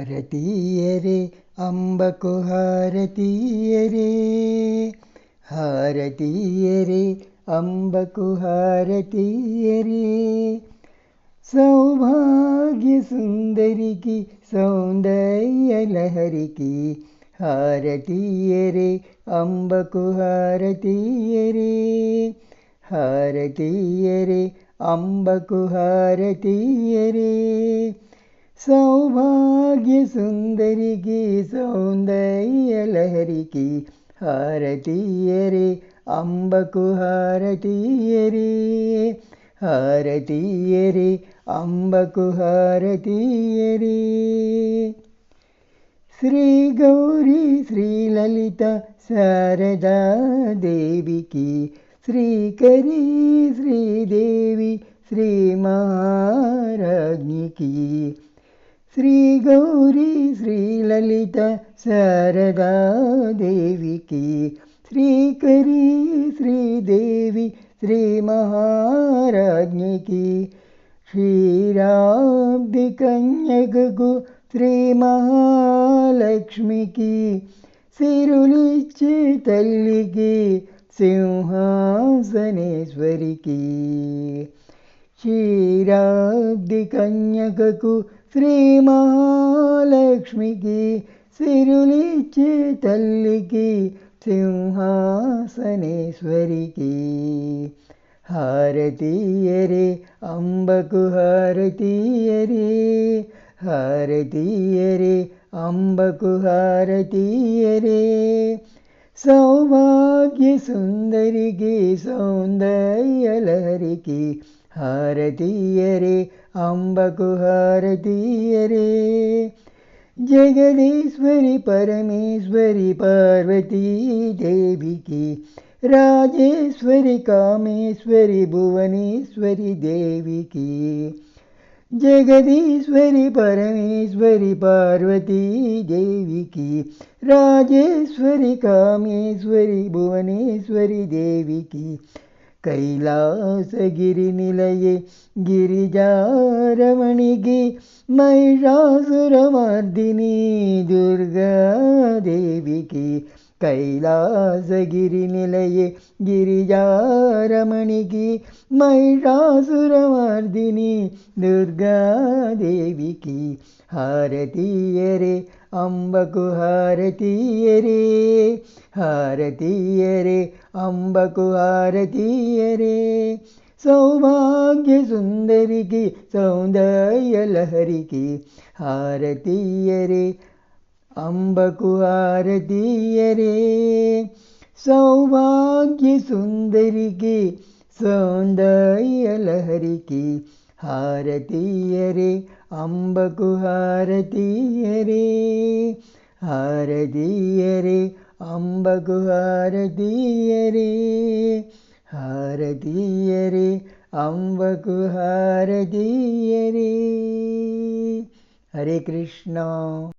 हारतीय रे अम्बको हारतीय रे, हारतीय रे अम्बको हारतीय रे। सौभाग्य सुंदरी की सौंदर्य लहरी की, हारतीय रे अम्बको हारतीय रे, हारतीय रे अम्बको हारतीय रे। सौभाग्य सुंदरी की सौंदर्य लहरी की, हारतीय रे अम्बको हारतीय रे, हारतीय रे अम्बको हारतीय रे। श्री गौरी श्री ललिता शारदा देवी की, श्रीकरी श्रीदेवी श्री महाराज्ञी की। श्री गौरी श्री ललिता शारदा देवी की, श्रीकरी श्रीदेवी श्री महाराज्ञी की। क्षीराब्धि कन्यककु श्री महालक्ष्मी की, सिरुलिच्चे तल्ली की सिंहासनेश्वरी की। क्षीराब्धि कन्यककु श्री महालक्ष्मी की, सिरुलिच्चे तल्ली की सिंहासनेश्वरी की। हारतीय रे अम्बको हारतीय रे, हारतीय रे अम्बको हारतीय रे। सौभाग्य सुंदरी की सौंदर्य लहरी की, हारतीय रे अम्बको हारतीय रे। जगदीश्वरी परमेश्वरी पार्वती देवी की, राजेश्वरी कामेश्वरी भुवनेश्वरी देवी की। जगदीश्वरी परमेश्वरी पार्वती देवी की, राजेश्वरी कामेश्वरी भुवनेश्वरी देवी की। कैलासगिरि निलये गिरिजारमणि की, महिषासुरमर्दिनी दुर्गा देवी की। कैलासगिरि निलये गिरिजारमणि की, महिषासुरमर्दिनी दुर्गा देवी की। हारतीय रे अम्बको हारतीय रे, हारतीय रे अम्बको हारतीय रे। सौभाग्य सुंदरी की सौंदर्य लहरी की, हारतीय रे अम्बको हारतीय रे। सौभाग्य सुंदरी की सौंदर्य लहरी की, हारतीय रे अम्बको हारतीय रे, हारतीय रे अम्बको हारतीय रे, हारतीय रे अम्बको हारतीय रे। हरे कृष्ण।